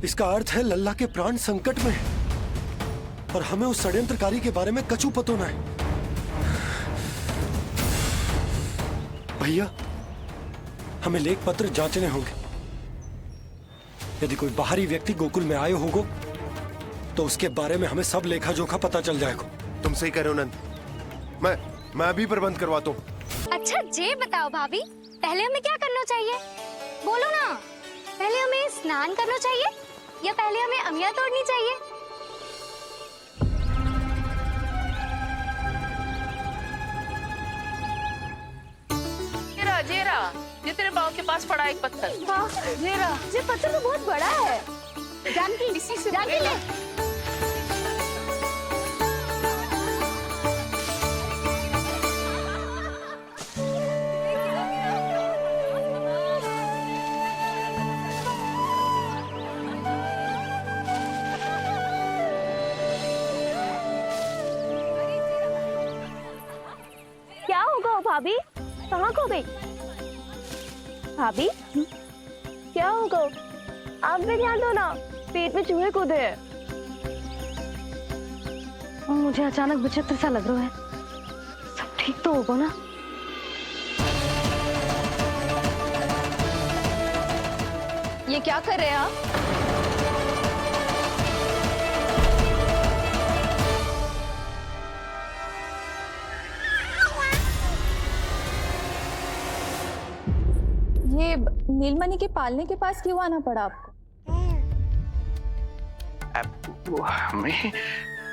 इसका अर्थ है लल्ला के प्राण संकट में है और हमें उस षड्यंत्रकारी के बारे में कचू पता होना है। भैया, हमें लेख पत्र जांचने होंगे। यदि कोई बाहरी व्यक्ति गोकुल में आए होगो तो उसके बारे में हमें सब लेखा जोखा पता चल जाएगा। तुम सही कह रहे हो नंद। मैं अभी प्रबंध करवाता हूँ। अच्छा जे बताओ भाभी, पहले हमें क्या करना चाहिए? बोलो ना, पहले हमें स्नान करना चाहिए या पहले हमें अमिया तोड़नी चाहिए? जेरा, ये तेरे बाव के पास पड़ा एक पत्थर। जेरा, ये पत्थर तो बहुत बड़ा है। जानकी, इसी से जानकी ले। क्या होगा भाभी? कहाँ खो गई भाभी? क्या होगा? आप भी ध्यान दो ना, पेट में चूहे कूदे हैं। मुझे अचानक विचित्र सा लग रहा है। सब ठीक तो होगा ना? ये क्या कर रहे हैं आप? ये नीलमणि के पालने के पास क्यों आना पड़ा आपको? अब वो हमें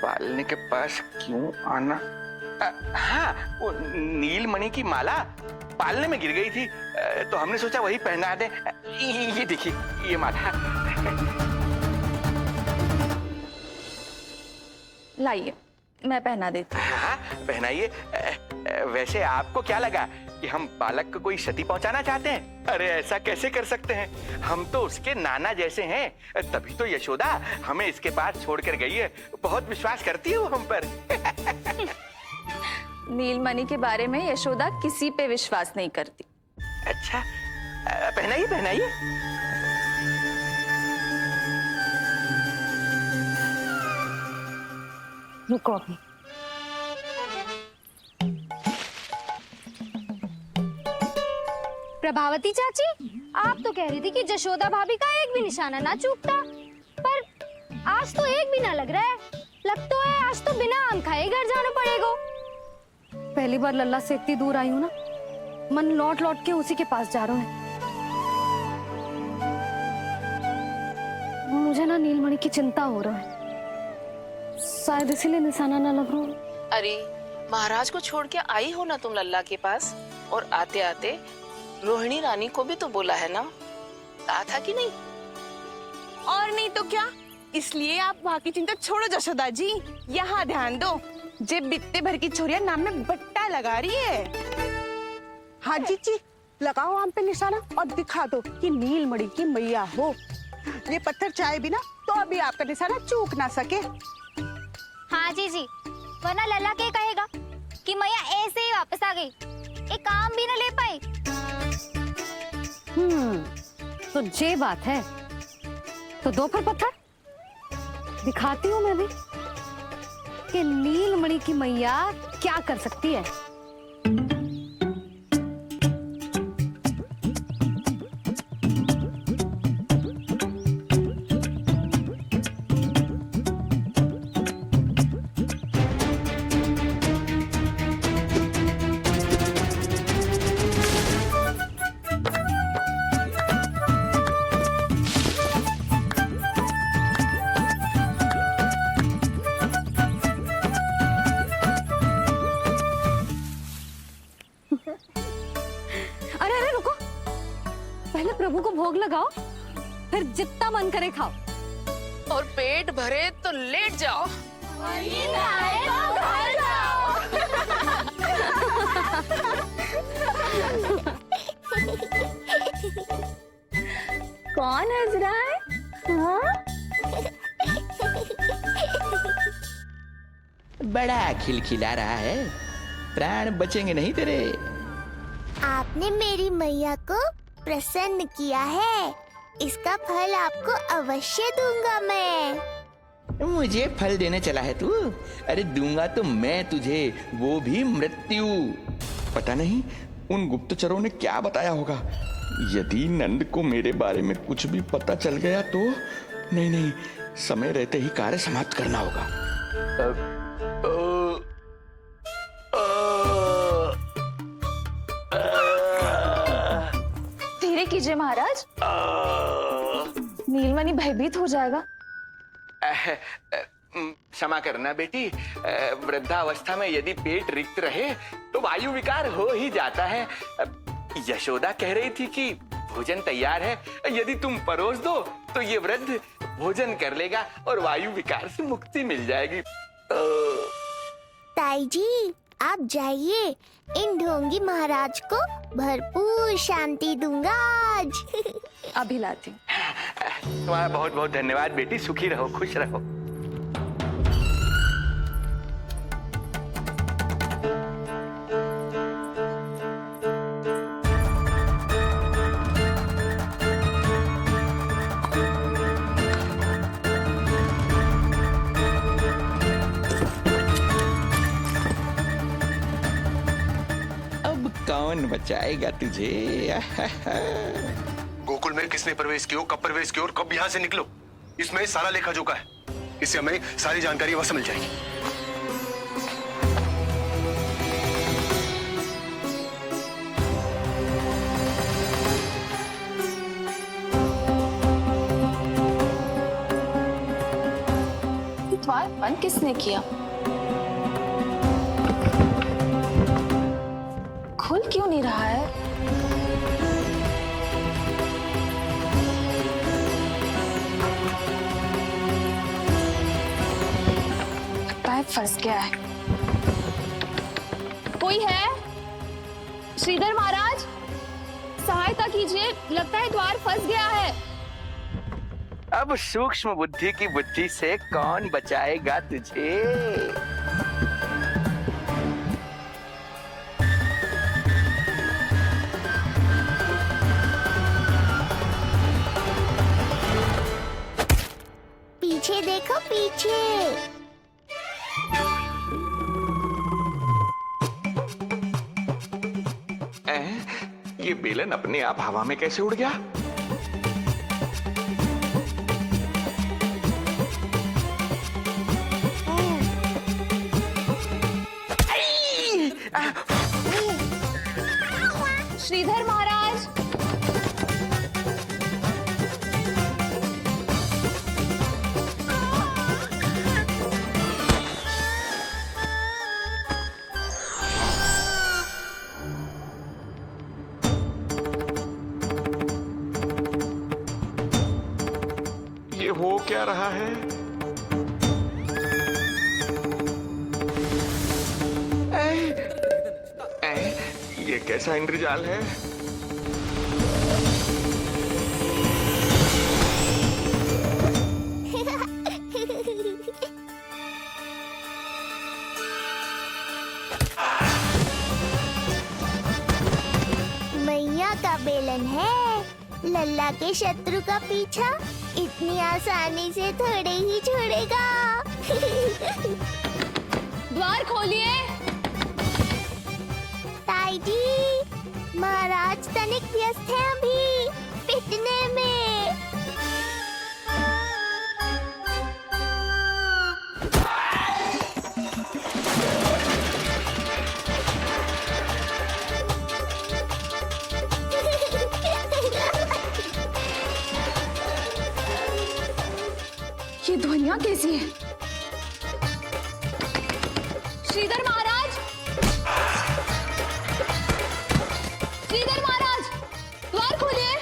पालने के पास क्यों आना? हाँ, वो नीलमणि की माला पालने में गिर गई थी, तो हमने सोचा वही पहना दे। ये देखिए, ये माला। लाइए, मैं पहना देती हूँ। हाँ, पहनाइए। वैसे आपको क्या लगा कि हम बालक को कोई क्षति पहुंचाना चाहते हैं? अरे ऐसा कैसे कर सकते हैं? हम तो उसके नाना जैसे हैं, तभी तो यशोदा हमें इसके पास छोड़कर गई है। बहुत विश्वास करती है वो हम पर। नीलमणि के बारे में यशोदा किसी पे विश्वास नहीं करती। अच्छा, पहनाइए पहनाइए। रुको अभी। प्रभावती चाची, आप तो कह रही थी कि जशोदा भाभी का एक भी निशाना ना चूकता, पर आज तो एक भी ना लग रहा है। लग तो है आज तो बिना आम खाए घर जाना पड़ेगा। पहली बार लल्ला से इतनी दूर आई हूँ ना, मन लौट लौट के उसी के पास जा रहा है। मुझे ना नीलमणि की चिंता हो रहा है, शायद इसीलिए निशाना ना लग रहा हूँ। अरे महाराज को छोड़ के आई हो ना तुम लल्ला के पास, और आते आते रोहिणी रानी को भी तो बोला है ना, कहा था कि नहीं? और नहीं तो क्या, इसलिए आप वहाँ की चिंता छोड़ो जशोदा जी, यहाँ ध्यान दो। जे बित्ते भर की छोरिया नाम में बट्टा लगा रही है। हाँ जी, लगाओ आम पे निशाना और दिखा दो कि नीलमणि की मैया हो। ये पत्थर चाहे भी ना तो अभी आपका निशाना चूक ना सके। हाँ जी, वरना लल्ला के कहेगा कि मैया ऐसे ही वापस आ गई, एक काम भी ना ले पाई। तो ये बात है, तो दो फिर पत्थर दिखाती हूँ मैं भी कि नीलमणि की मैया क्या कर सकती है। अरे रुको, पहले प्रभु को भोग लगाओ, फिर जितना मन करे खाओ। और पेट भरे तो लेट जाओ। कौन हंस रहा है? हाँ? बड़ा खिलखिला रहा है, प्राण बचेंगे नहीं तेरे। आपने मेरी मैया को प्रसन्न किया है, इसका फल आपको अवश्य दूंगा मैं। मुझे फल देने चला है तू? अरे दूंगा तो मैं तुझे, वो भी मृत्यु। पता नहीं उन गुप्तचरों ने क्या बताया होगा। यदि नंद को मेरे बारे में कुछ भी पता चल गया तो नहीं नहीं, समय रहते ही कार्य समाप्त करना होगा। धीरे कीजिए महाराज, नीलमणि भयभीत हो जाएगा। क्षमा करना बेटी, वृद्धावस्था में यदि पेट रिक्त रहे तो वायु विकार हो ही जाता है। यशोदा कह रही थी कि भोजन तैयार है, यदि तुम परोस दो तो ये वृद्ध भोजन कर लेगा और वायु विकार से मुक्ति मिल जाएगी। ताई जी आप जाइए, इन ढोंगी महाराज को भरपूर शांति दूंगा आज। अभी लाती हूँ। तुम्हारा बहुत बहुत धन्यवाद बेटी, सुखी रहो, खुश रहो। अब कौन बचाएगा तुझे? गोकुल में किसने प्रवेश किया, कब प्रवेश किया और कब यहाँ से निकलो, इसमें सारा लेखा जोखा है। इससे हमें सारी जानकारी वहां से मिल जाएगी। द्वार बंद किसने किया? खुल क्यों नहीं रहा है? फंस गया है। कोई है? श्रीधर महाराज सहायता कीजिए, लगता है द्वार फंस गया है। अब सूक्ष्म बुद्धि की बुद्धि से कौन बचाएगा तुझे? पीछे देखो पीछे। ये बेलन अपने आप हवा में कैसे उड़ गया? श्रीधर महाराज, ये हो क्या रहा है? ये कैसा इंद्रजाल है? मैया का बेलन है, लल्ला के शत्रु का पीछा इतनी आसानी से थोड़े ही छोड़ेगा। द्वार खोलिए। ताई जी महाराज तनिक व्यस्त है अभी पिटने में। ये ध्वनियां कैसी है? श्रीधर महाराज, श्रीधर महाराज द्वार खोलिए।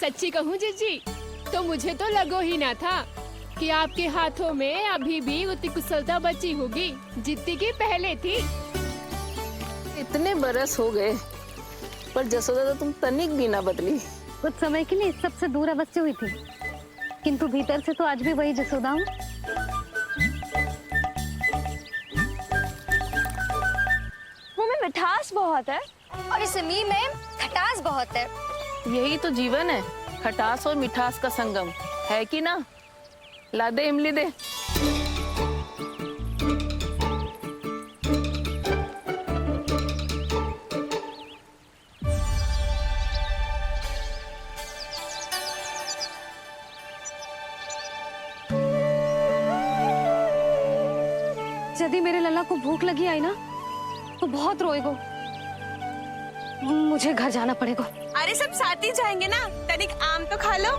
सच्ची कहूँ जीजी, तो मुझे तो लगो ही ना था कि आपके हाथों में अभी भी उतनी कुशलता बची होगी जितनी की पहले थी। इतने बरस हो गए पर जसोदा तो तुम तनिक भी ना बदली। कुछ समय के लिए इस सबसे दूर अवश्य हुई थी, किंतु भीतर से तो आज भी वही जसोदा हूँ। मुंह में मिठास बहुत है और इस मी में खटास बहुत है। यही तो जीवन है, खटास और मिठास का संगम, है कि ना? ला दे इमली दे। यदि मेरे लल्ला को भूख लगी आई ना तो बहुत रोएगो। मुझे घर जाना पड़ेगा। अरे सब साथ ही जाएंगे ना, तनिक आम तो खा लो।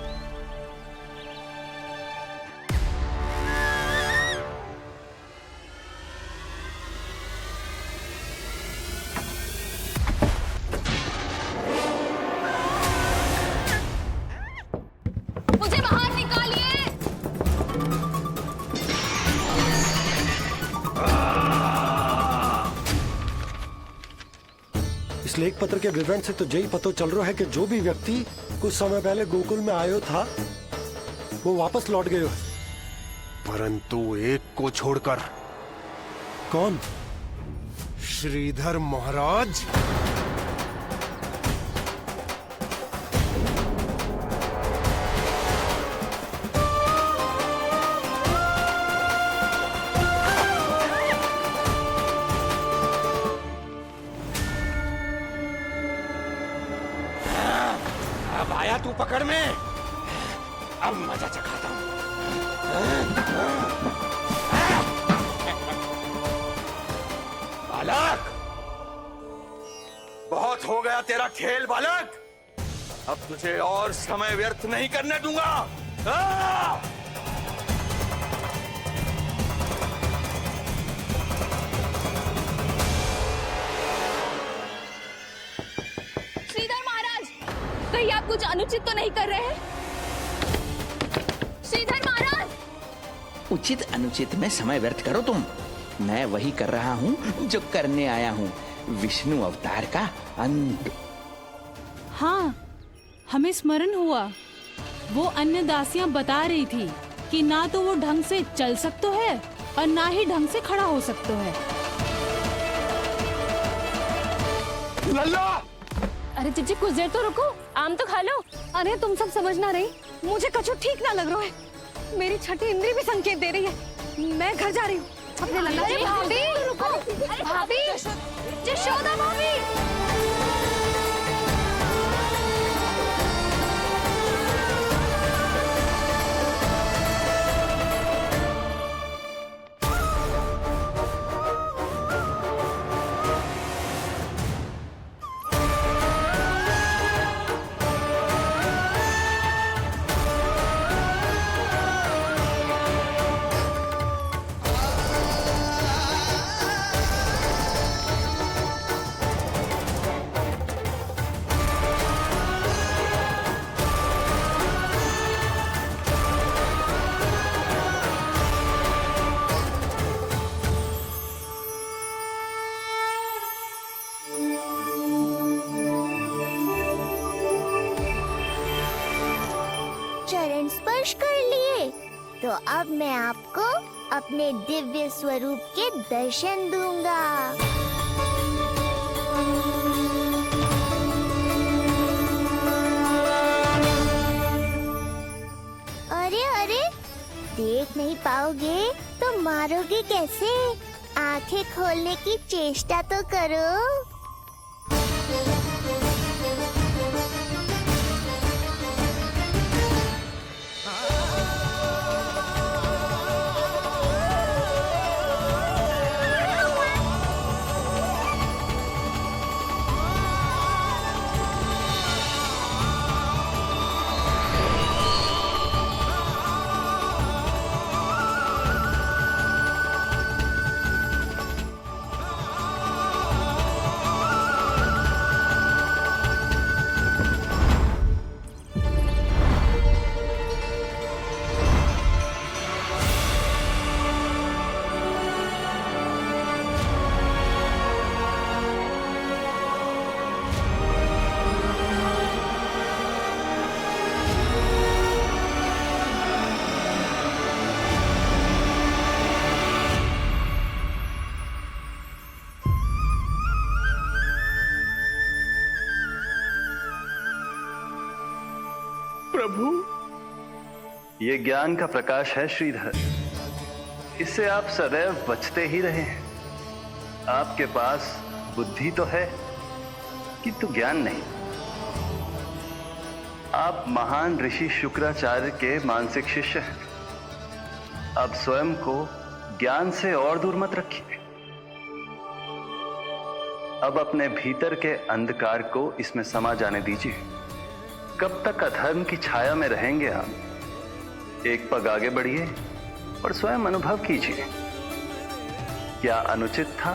मुझे बाहर निकालिए। इस लेख पत्र के विवरण से तो यही पता चल रहा है कि जो भी व्यक्ति कुछ समय पहले गोकुल में आयो था वो वापस लौट गयो है। परंतु एक को छोड़कर। कौन? श्रीधर महाराज। अब आया तू पकड़ में, अब मजा चखाता हूँ। बालक, बहुत हो गया तेरा खेल बालक, अब तुझे और समय व्यर्थ नहीं करने दूंगा। श्रीधर महाराज, कहीं आप कुछ अनुचित तो नहीं कर रहे हैं? श्रीधर महाराज! उचित अनुचित में समय व्यर्थ करो तुम। मैं वही कर रहा हूँ जो करने आया हूँ, विष्णु अवतार का अंत। हाँ, हमें स्मरण हुआ। वो अन्य दासियां बता रही थी कि ना तो वो ढंग से चल सकते है और ना ही ढंग से खड़ा हो सकते है। लल्ला! अरे चिची कुछ देर तो रुको, आम तो खा लो। अरे तुम सब समझ ना रही, मुझे कछु ठीक ना लग रहा है। मेरी छठी इंद्री भी संकेत दे रही है। मैं घर जा रही हूँ अपने लल्ला अरे जी। भाभी रुको, भाभी, जशोदा भाभी। चरण स्पर्श कर लिए तो अब मैं आपको अपने दिव्य स्वरूप के दर्शन दूंगा। अरे अरे, देख नहीं पाओगे तो मारोगे कैसे? आंखें खोलने की चेष्टा तो करो। ये ज्ञान का प्रकाश है श्रीधर, इससे आप सदैव बचते ही रहे हैं। आपके पास बुद्धि तो है किंतु ज्ञान नहीं। आप महान ऋषि शुक्राचार्य के मानसिक शिष्य हैं। अब स्वयं को ज्ञान से और दूर मत रखिए। अब अपने भीतर के अंधकार को इसमें समा जाने दीजिए। कब तक अधर्म की छाया में रहेंगे आप? एक पग आगे बढ़िए और स्वयं अनुभव कीजिए क्या अनुचित था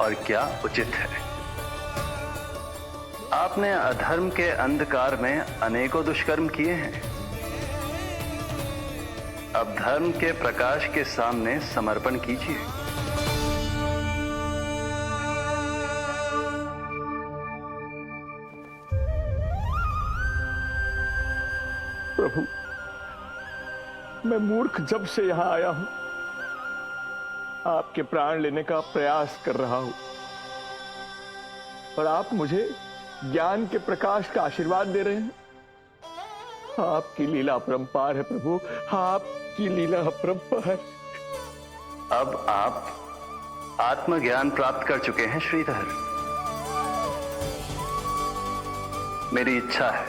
और क्या उचित है। आपने अधर्म के अंधकार में अनेकों दुष्कर्म किए हैं। अब धर्म के प्रकाश के सामने समर्पण कीजिए। प्रभु, मैं मूर्ख जब से यहां आया हूं, आपके प्राण लेने का प्रयास कर रहा हूं और आप मुझे ज्ञान के प्रकाश का आशीर्वाद दे रहे हैं। आपकी लीला अपरंपार है प्रभु, आपकी लीला अपरंपार। अब आप आत्मज्ञान प्राप्त कर चुके हैं श्रीधर। मेरी इच्छा है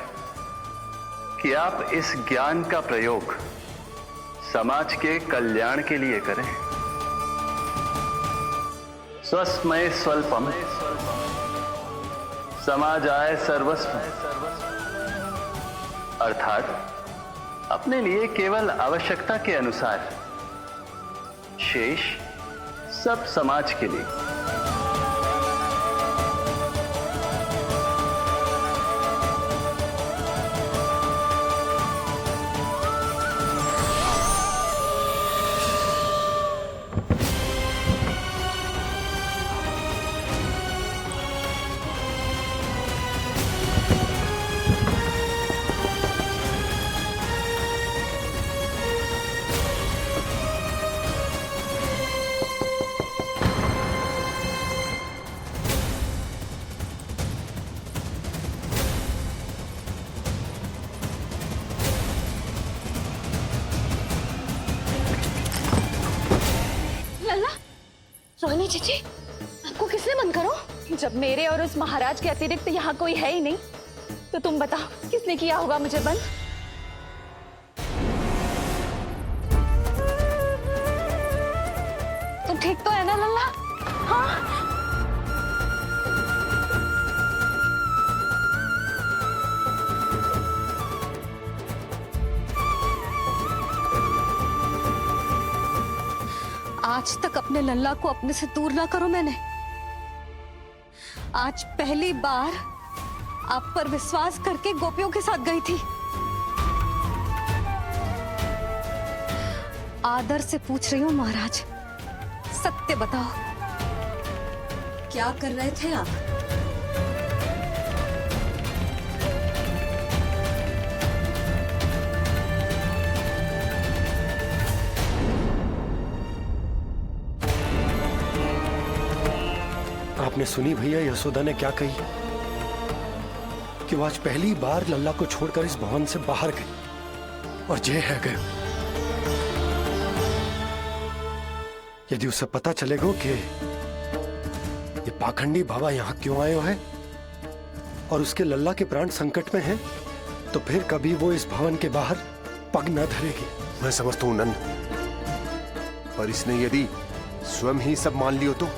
कि आप इस ज्ञान का प्रयोग समाज के कल्याण के लिए करें। स्वस्मय स्वल्पम समाजाय सर्वस्व, अर्थात अपने लिए केवल आवश्यकता के अनुसार, शेष सब समाज के लिए। रोहिणी जीजी, आपको किसने बंद करो? जब मेरे और उस महाराज के अतिरिक्त यहाँ कोई है ही नहीं, तो तुम बताओ किसने किया होगा मुझे बंद? तुम ठीक तो है ना लल्ला? हाँ। आज तक अपने लल्ला को अपने से दूर ना करो मैंने। आज पहली बार आप पर विश्वास करके गोपियों के साथ गई थी। आदर से पूछ रही हूँ महाराज, सत्य बताओ, क्या कर रहे थे आप? आपने सुनी भैया यशोदा ने क्या कही कि वो आज पहली बार लल्ला को छोड़कर इस भवन से बाहर गई और जे है गए। यदि उसे पता चलेगा कि ये पाखंडी बाबा यहाँ क्यों आए हैं और उसके लल्ला के प्राण संकट में हैं, तो फिर कभी वो इस भवन के बाहर पग न धरेगी। मैं समझता हूं नंद, पर इसने यदि स्वयं ही सब मान लियो तो?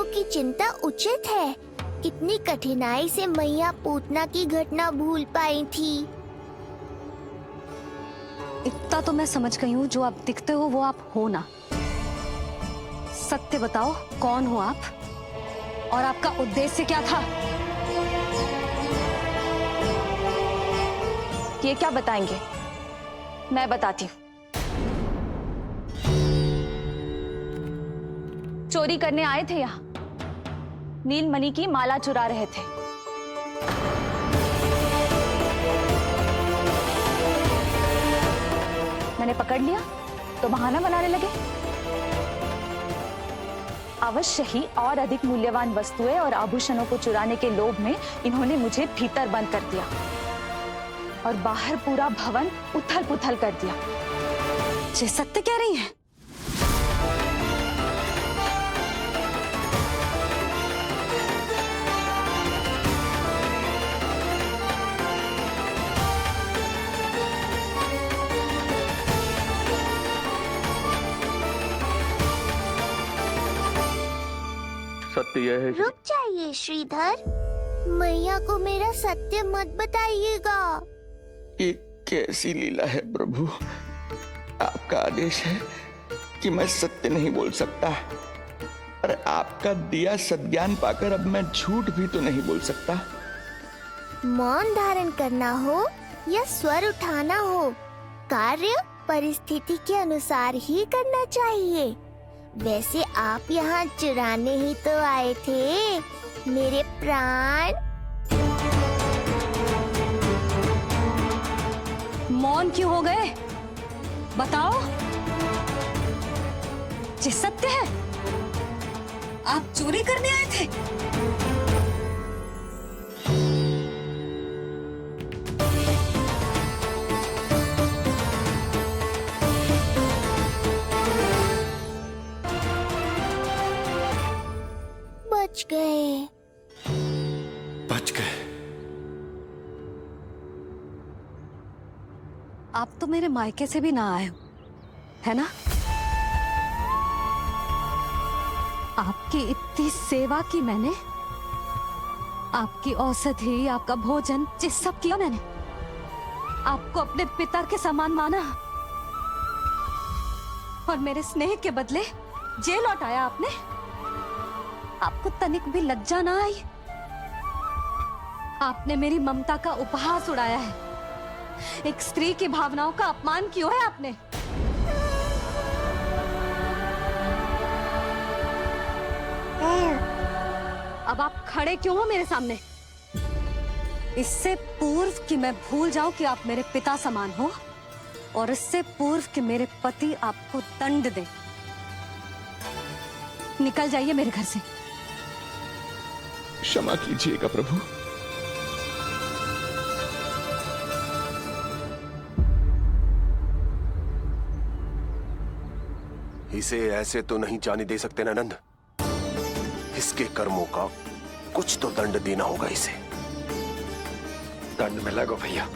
की चिंता उचित है। कितनी कठिनाई से मैया पूतना की घटना भूल पाई थी। इतना तो मैं समझ गई हूँ, जो आप दिखते हो वो आप हो ना। सत्य बताओ, कौन हो आप और आपका उद्देश्य क्या था? ये क्या बताएंगे? मैं बताती हूँ। चोरी करने आए थे यहाँ, नीलमणि की माला चुरा रहे थे। मैंने पकड़ लिया तो बहाना बनाने लगे। अवश्य ही और अधिक मूल्यवान वस्तुएं और आभूषणों को चुराने के लोभ में इन्होंने मुझे भीतर बंद कर दिया। और बाहर पूरा भवन उथल पुथल कर दिया। ये सत्य कह रही हैं? सत्य यह है रुक जाइए श्रीधर, मैया को मेरा सत्य मत बताइएगा। ये कैसी लीला है प्रभु, आपका आदेश है कि मैं सत्य नहीं बोल सकता, और आपका दिया सद्ज्ञान पाकर अब मैं झूठ भी तो नहीं बोल सकता। मौन धारण करना हो या स्वर उठाना हो, कार्य परिस्थिति के अनुसार ही करना चाहिए। वैसे आप यहाँ चुराने ही तो आए थे मेरे प्राण। मौन क्यों हो गए? बताओ, ये सत्य है? आप चोरी करने आए थे? बच गए। बच गए। आप तो मेरे मायके से भी ना आए हो, है ना? आपकी इतनी सेवा की मैंने, आपकी औषधि, आपका भोजन, ये सब किया मैंने। आपको अपने पिता के समान माना, और मेरे स्नेह के बदले जेल लौटाया आपने। आपको तनिक भी लज्जा ना आई? आपने मेरी ममता का उपहास उड़ाया है। एक स्त्री की भावनाओं का अपमान क्यों है आपने? अब आप खड़े क्यों हो मेरे सामने? इससे पूर्व कि मैं भूल जाऊं कि आप मेरे पिता समान हो, और इससे पूर्व कि मेरे पति आपको दंड दे, निकल जाइए मेरे घर से। क्षमा कीजिएगा प्रभु। इसे ऐसे तो नहीं जाने दे सकते ना नंद। इसके कर्मों का कुछ तो दंड देना होगा इसे। दंड मिलेगा भैया,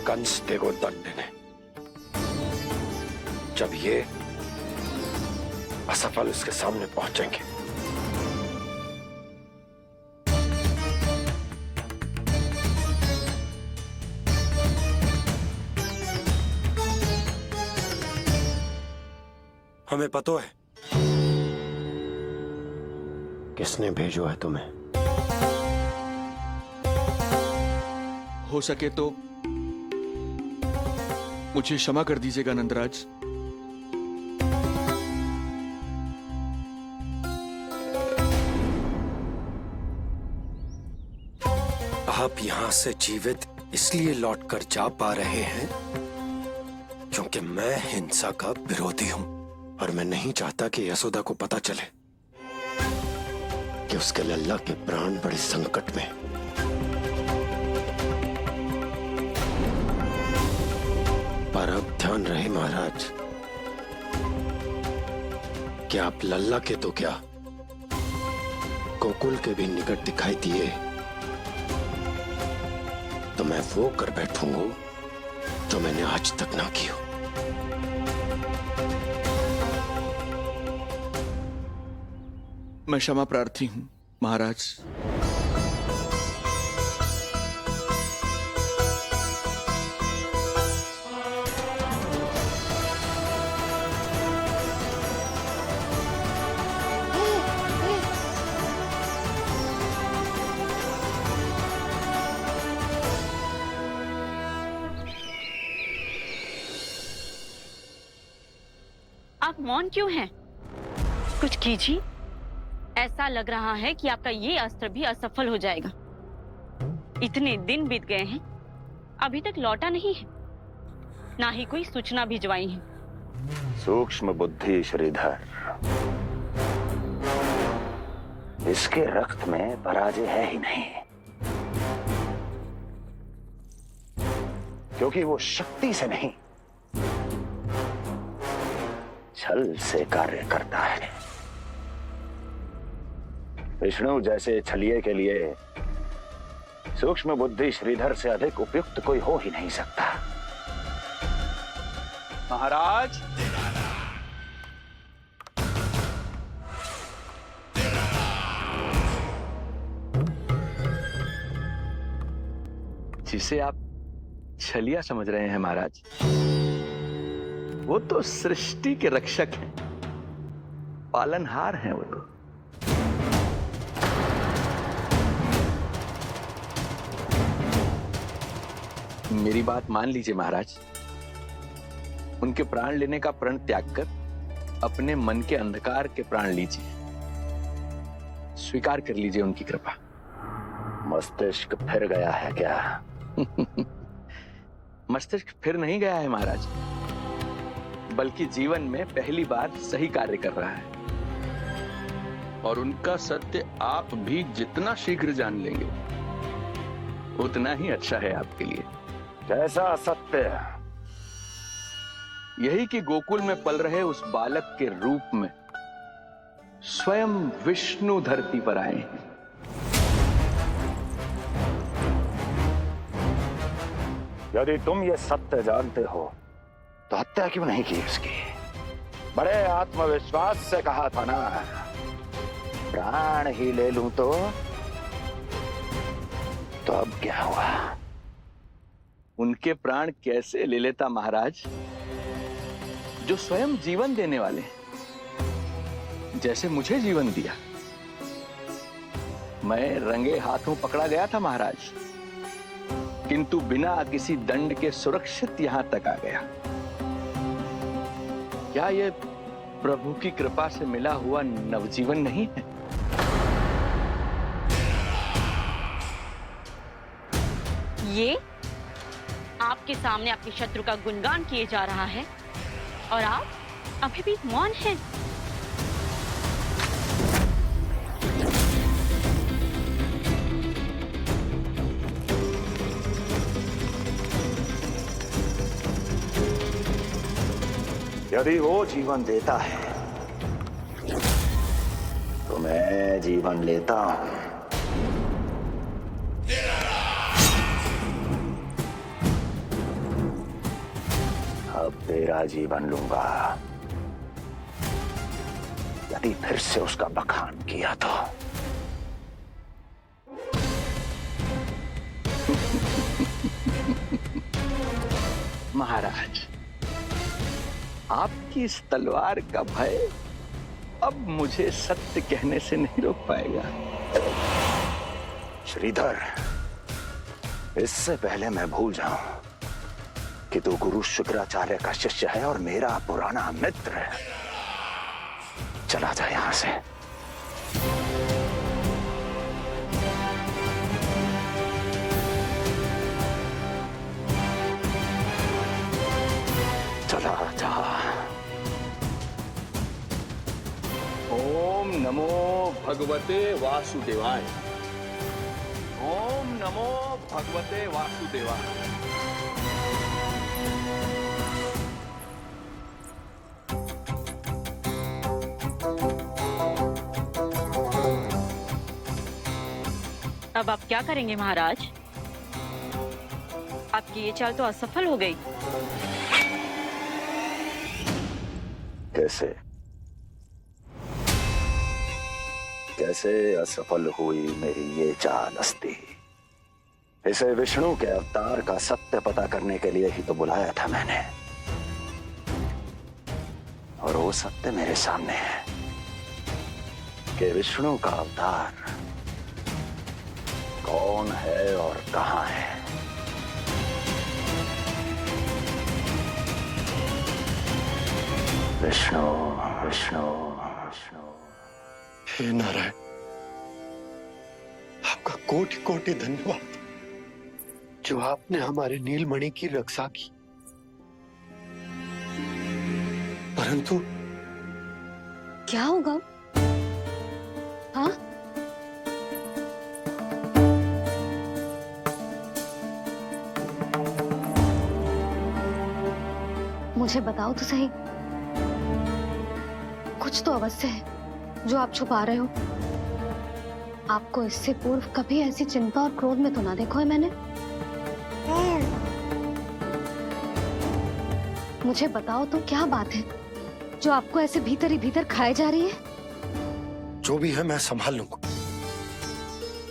कंस देगो दंड देने। जब ये असफल उसके सामने पहुंचेंगे। हमें पता है किसने भेजो है तुम्हें। हो सके तो मुझे क्षमा कर दीजिएगा नंदराज। आप यहां से जीवित इसलिए लौटकर जा पा रहे हैं क्योंकि मैं हिंसा का विरोधी हूं, और मैं नहीं चाहता कि यशोदा को पता चले कि उसके लल्ला के प्राण बड़े संकट में। पर अब ध्यान रहे महाराज कि आप लल्ला के तो क्या, गोकुल के भी निकट दिखाई दिए तो मैं वो कर बैठूंगा जो मैंने आज तक ना की हो। मैं क्षमा प्रार्थी हूं महाराज। आप मौन क्यों हैं? कुछ कीजिए। ऐसा लग रहा है कि आपका ये अस्त्र भी असफल हो जाएगा। इतने दिन बीत गए हैं, अभी तक लौटा नहीं है, ना ही कोई सूचना भिजवाई है। सूक्ष्म बुद्धि श्रीधर, इसके रक्त में पराजय है ही नहीं। क्योंकि वो शक्ति से नहीं, छल से कार्य करता है। विष्णु जैसे छलिए के लिए सूक्ष्म बुद्धि श्रीधर से अधिक उपयुक्त कोई हो ही नहीं सकता। महाराज, जिसे आप छलिया समझ रहे हैं महाराज, वो तो सृष्टि के रक्षक हैं, पालनहार हैं वो तो। मेरी बात मान लीजिए महाराज, उनके प्राण लेने का प्रण त्याग कर अपने मन के अंधकार के प्राण लीजिए, स्वीकार कर लीजिए उनकी कृपा। मस्तिष्क फिर गया है क्या? मस्तिष्क फिर नहीं गया है महाराज, बल्कि जीवन में पहली बार सही कार्य कर रहा है। और उनका सत्य आप भी जितना शीघ्र जान लेंगे उतना ही अच्छा है आपके लिए। कैसा सत्य? यही कि गोकुल में पल रहे उस बालक के रूप में स्वयं विष्णु धरती पर आए हैं। यदि तुम ये सत्य जानते हो तो हत्या क्यों नहीं की उसकी? बड़े आत्मविश्वास से कहा था ना, प्राण ही ले लूं तो अब क्या हुआ? उनके प्राण कैसे ले लेता महाराज, जो स्वयं जीवन देने वाले, जैसे मुझे जीवन दिया। मैं रंगे हाथों पकड़ा गया था महाराज, किंतु बिना किसी दंड के सुरक्षित यहां तक आ गया। क्या यह प्रभु की कृपा से मिला हुआ नवजीवन नहीं है? ये आपके सामने आपके शत्रु का गुणगान किए जा रहा है और आप अभी भी मौन हैं। यदि वो जीवन देता है तो मैं जीवन लेता हूं। अब तेरा जीवन लूंगा यदि फिर से उसका बखान किया तो। महाराज, आपकी इस तलवार का भय अब मुझे सत्य कहने से नहीं रोक पाएगा। श्रीधर, इससे पहले मैं भूल जाऊं कि तू गुरु शुक्राचार्य का शिष्य है और मेरा पुराना मित्र है, चला जा यहां से। चला जा। ओम नमो भगवते वासुदेवाय। ओम नमो भगवते वासुदेवाय। अब आप क्या करेंगे महाराज? आपकी ये चाल तो असफल हो गई। कैसे कैसे असफल हुई मेरी ये चाल अस्ति? इसे विष्णु के अवतार का सत्य पता करने के लिए ही तो बुलाया था मैंने, और वो सत्य मेरे सामने है कि विष्णु का अवतार कौन है और कहां है। विष्णु विष्णु विष्णु। हे नारायण, आपका कोटि कोटि धन्यवाद जो आपने हमारे नीलमणि की रक्षा की। परंतु क्या होगा? हाँ, मुझे बताओ तो सही, कुछ तो अवश्य है जो आप छुपा रहे हो। आपको इससे पूर्व कभी ऐसी चिंता और क्रोध में तो ना देखो है मैंने। मुझे बताओ तो क्या बात है जो आपको ऐसे भीतर ही भीतर खाए जा रही है। जो भी है मैं संभाल लूंगा।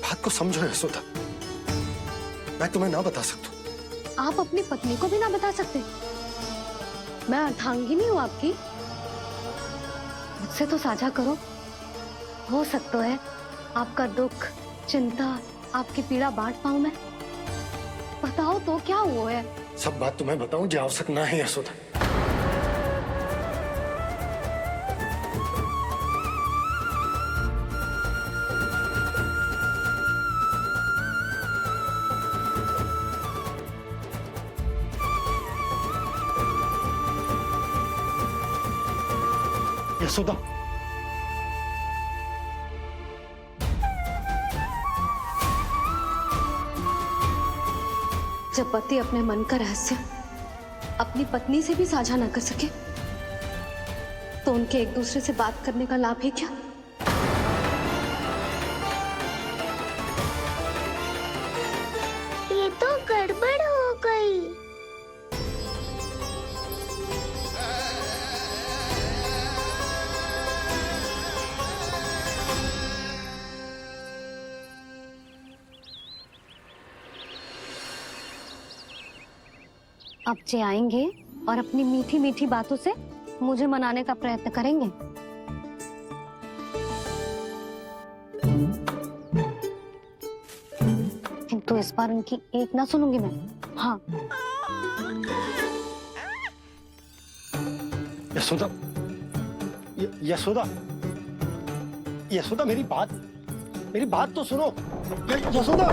बात को समझो यशोदा, मैं तुम्हें ना बता सकता। आप अपनी पत्नी को भी ना बता सकते? मैं अर्धांगिनी हूँ आपकी, मुझसे तो साझा करो। हो सकता है आपका दुख, चिंता, आपकी पीड़ा बांट पाऊं मैं। बताओ तो क्या हुआ है? सब बात तुम्हें बताऊं जो आवश्यक ना है यशोदा। यशोदा, जब पति अपने मन का रहस्य अपनी पत्नी से भी साझा न कर सके तो उनके एक दूसरे से बात करने का लाभ है क्या? ये तो गड़बड़ हो गई। अब जे आएंगे और अपनी मीठी मीठी बातों से मुझे मनाने का प्रयत्न करेंगे। किंतु इस बार उनकी एक ना सुनूंगी मैं। हाँ, यशोदा, यशोदा, यशोदा, मेरी बात तो सुनो। यशोदा,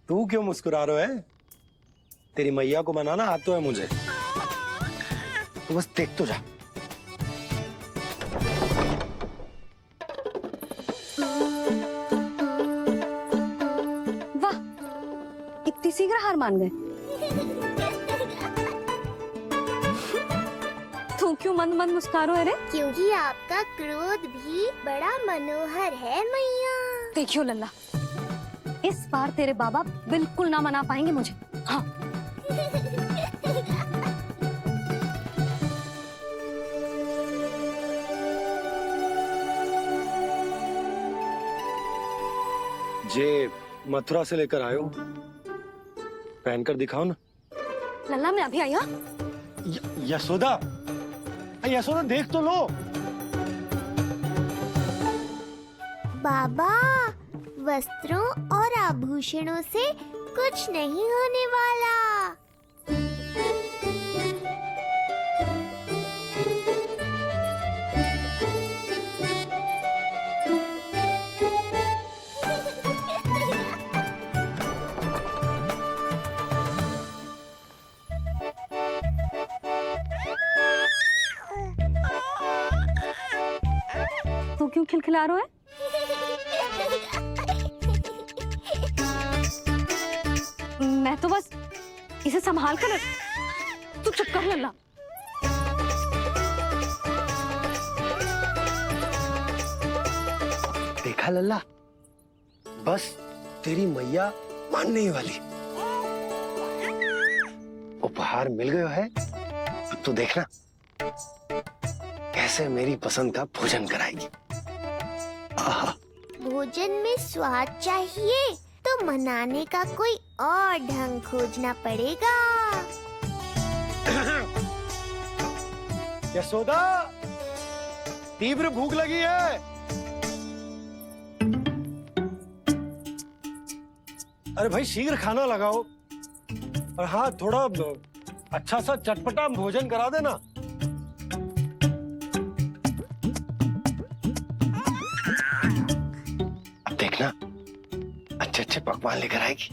तू क्यों मुस्कुरा रहा है? तेरी मैया को मनाना आता तो है मुझे। तू बस देख तो जा। वाह, इतनी शीघ्र हार मान गए। तू क्यों मंद मंद मुस्कुरा रहे? क्योंकि आपका क्रोध भी बड़ा मनोहर है मैया। देखियो लल्ला, इस बार तेरे बाबा बिल्कुल ना मना पाएंगे मुझे। हाँ। जे मथुरा से लेकर आयो, पहनकर दिखाओ ना। लल्ला मैं अभी आई। हाँ, यशोदा, यशोदा देख तो लो। बाबा, वस्त्रों और आभूषणों से कुछ नहीं होने वाला। तू क्यों खिलखिला रहा है? मैं तो बस इसे संभाल कर। तू चुप कर लल्ला। देखा लल्ला, बस तेरी मैया मानने ही वाली। उपहार मिल गया है, अब तू देखना कैसे मेरी पसंद का भोजन कराएगी। आहा। भोजन में स्वाद चाहिए तो मनाने का कोई और ढंग खोजना पड़ेगा। यशोदा, तीव्र भूख लगी है। अरे भाई शीघ्र खाना लगाओ, और हाँ थोड़ा अच्छा सा चटपटा भोजन करा देना। अब देखना अच्छे अच्छे पकवान लेकर आएगी।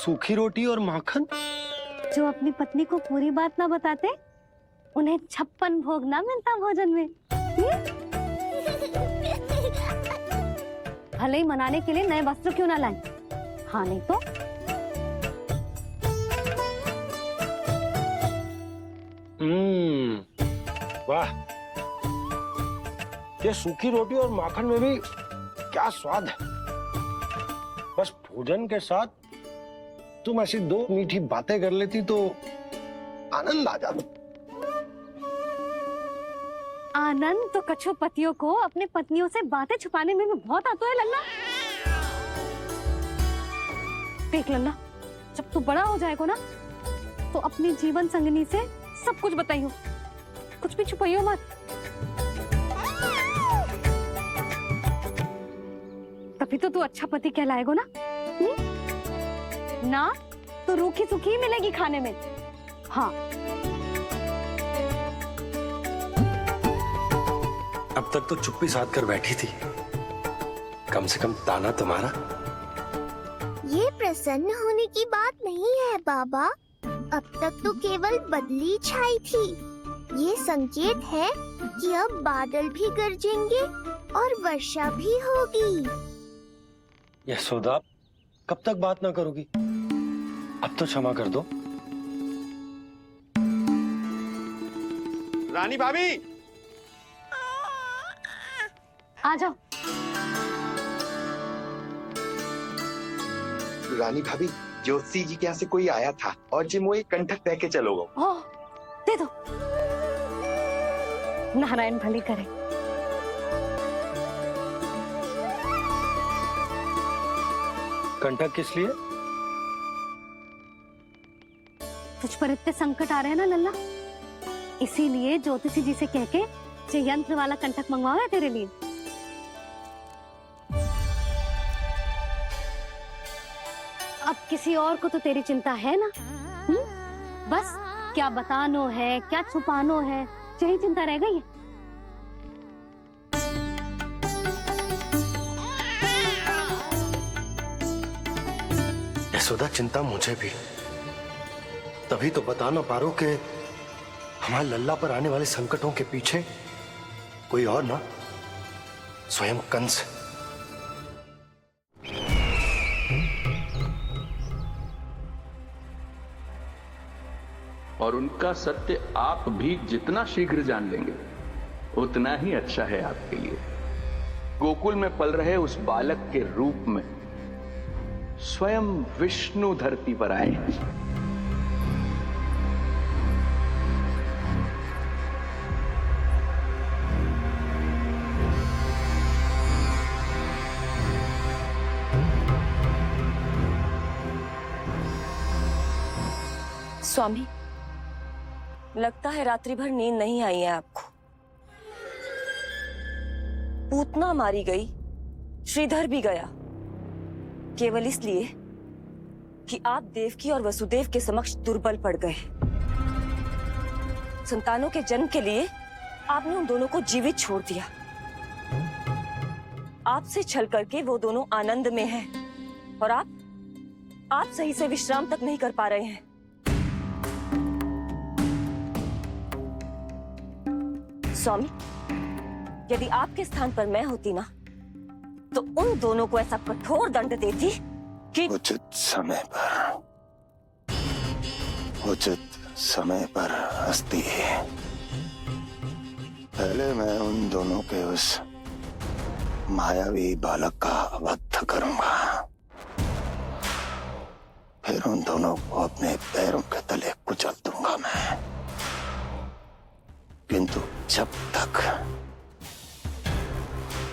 सूखी रोटी और माखन? जो अपनी पत्नी को पूरी बात ना बताते, उन्हें 56 भोग ना मिलता भोजन में। भले ही मनाने के लिए नए वस्त्र क्यों ना लाएं? हाँ नहीं तो वाह, ये सूखी रोटी और माखन में भी क्या स्वाद है। बस भोजन के साथ तुम ऐसी दो मीठी बातें कर लेती तो आनंद आ जाता। आनंद तो कछु पतियों को अपने पत्नियों से बातें छुपाने में भी बहुत आता है लल्ला। देख लल्ला, जब तू बड़ा हो जाएगा ना तो अपनी जीवन संगनी से सब कुछ बताइयो, कुछ भी छुपाइयो मत। तभी तो तू अच्छा पति कहलाएगा ना। ना तो रूखी सूखी मिलेगी खाने में। हाँ, अब तक तो चुप्पी साध कर बैठी थी, कम से कम ताना तुम्हारा। ये प्रसन्न होने की बात नहीं है बाबा, अब तक तो केवल बदली छाई थी। ये संकेत है कि अब बादल भी गरजेंगे और वर्षा भी होगी। यशोदा, कब तक बात ना करोगी? अब तो क्षमा कर दो। रानी भाभी, आ जाओ। रानी भाभी, ज्योति जी के यहाँ से कोई आया था और जी मुझे कंठक दे के चलोगे। ओह, दे दो। नारायण भली करे। कंठक किस लिए? तुझ पर इतने संकट आ रहे हैं ना लल्ला, इसीलिए ज्योतिषी जी से कह के ये यंत्र वाला कंठक मंगवाओ है तेरे लिए। अब किसी और को तो तेरी चिंता है ना? बस क्या बतानो है, क्या छुपानो है, यही चिंता रह गई है। यशोदा, चिंता मुझे भी, तभी तो बता ना पा रहा कि हमारे लल्ला पर आने वाले संकटों के पीछे कोई और ना, स्वयं कंस। और उनका सत्य आप भी जितना शीघ्र जान लेंगे उतना ही अच्छा है आपके लिए। गोकुल में पल रहे उस बालक के रूप में स्वयं विष्णु धरती पर आए हैं। स्वामी, लगता है रात्रि भर नींद नहीं आई है आपको। पूतना मारी गई, श्रीधर भी गया, केवल इसलिए कि आप देवकी और वसुदेव के समक्ष दुर्बल पड़ गए। संतानों के जन्म के लिए आपने उन दोनों को जीवित छोड़ दिया। आपसे छल करके वो दोनों आनंद में हैं और आप सही से विश्राम तक नहीं कर पा रहे हैं। स्वामी, यदि आपके स्थान पर मैं होती ना तो उन दोनों को ऐसा कठोर दंड देती कि उचित समय पर हस्ती। पहले मैं उन दोनों के उस मायावी बालक का वध करूंगा, फिर उन दोनों को अपने पैरों के तले कुचल दूंगा मैं। किंतु जब तक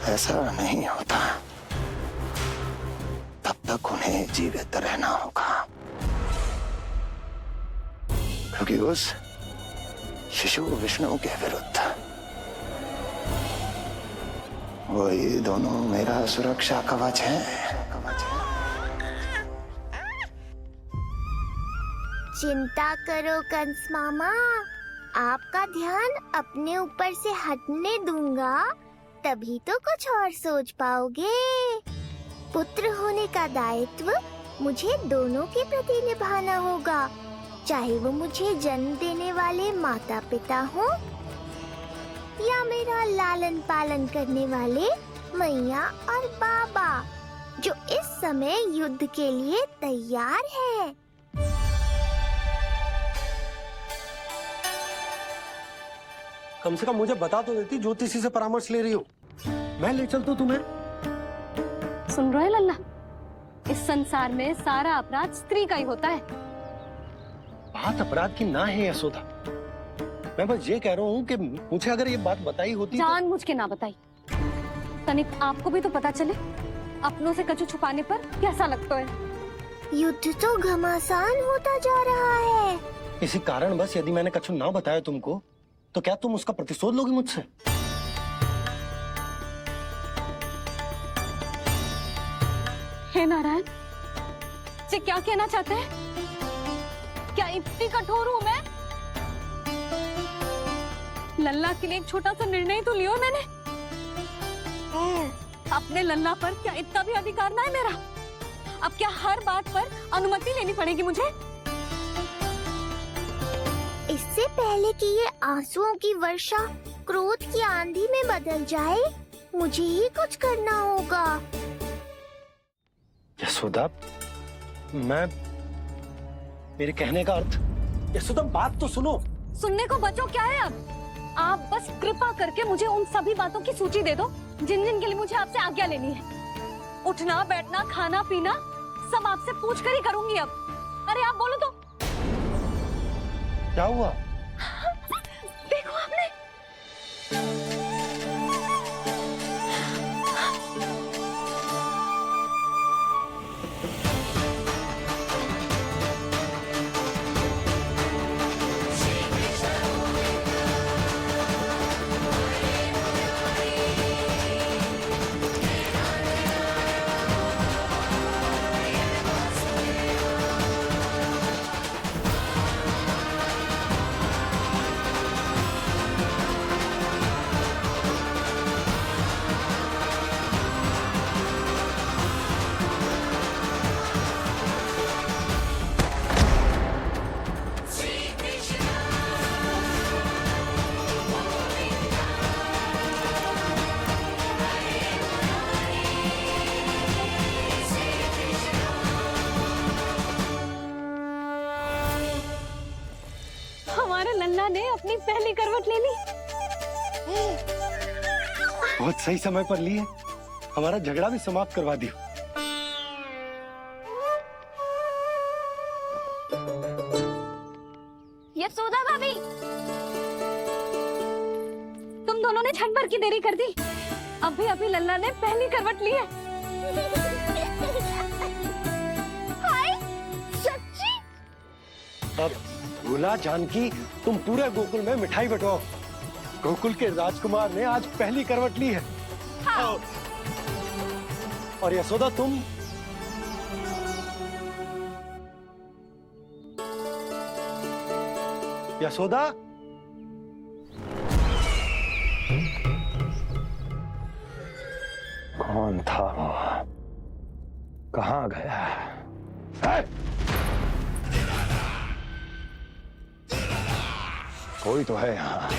ऐसा नहीं होता तब तक उन्हें जीवित रहना होगा, क्योंकि उस शिशु विष्णु के विरुद्ध वही दोनों मेरा सुरक्षा कवच है। चिंता करो कंस मामा, आपका ध्यान अपने ऊपर से हटने दूंगा, तभी तो कुछ और सोच पाओगे। पुत्र होने का दायित्व मुझे दोनों के प्रति निभाना होगा, चाहे वो मुझे जन्म देने वाले माता पिता हो या मेरा लालन पालन करने वाले मैया और बाबा, जो इस समय युद्ध के लिए तैयार है। कम से कम मुझे बता तो देती, ज्योतिषी से परामर्श ले रही हो, मैं ले चलता हूँ तुम्हें। सुन रहे लल्ला, इस संसार में सारा अपराध स्त्री का ही होता है। बात अपराध की ना है यशोदा, मैं बस ये कह रहा हूँ कि मुझे अगर ये बात बताई होती जान मुझ के ना बताई, तनिक आपको भी तो पता चले अपनों से कछु छुपाने पर कैसा लगता है। युद्ध तो घमासान होता जा रहा है। इसी कारण बस यदि मैंने कछु ना बताया तुमको, तो क्या तुम उसका प्रतिशोध लोगी मुझसे? हे नारायण, जी क्या कहना चाहते हैं? क्या इतनी कठोर हूं मैं? लल्ला के लिए एक छोटा सा निर्णय तो लियो मैंने। अपने लल्ला पर क्या इतना भी अधिकार ना है मेरा? अब क्या हर बात पर अनुमति लेनी पड़ेगी मुझे? इससे पहले कि ये आंसुओं की वर्षा क्रोध की आंधी में बदल जाए, मुझे ही कुछ करना होगा। यशोदा, मेरे कहने का अर्थ, यशोदा बात तो सुनो। सुनने को बचो क्या है अब? आप बस कृपा करके मुझे उन सभी बातों की सूची दे दो जिन जिन के लिए मुझे आपसे आज्ञा लेनी है। उठना बैठना खाना पीना सब आपसे पूछ कर ही करूंगी अब। अरे आप बोलो तो। क्या हुआ? देखो आपने। हमारे लल्ला ने अपनी पहली करवट ले ली। बहुत सही समय पर ली है, हमारा झगड़ा भी समाप्त करवा दियो। यशोदा भाभी, तुम दोनों ने क्षण भर की देरी कर दी। अभी अभी लल्ला ने पहली करवट ली है। हाय, सच्ची? अब भूला जानकी, तुम पूरे गोकुल में मिठाई बंटवाओ। गोकुल के राजकुमार ने आज पहली करवट ली है। हाँ। और यशोदा तुम यशोदा, कौन था वो? कहाँ गया? है? कोई तो है यहाँ।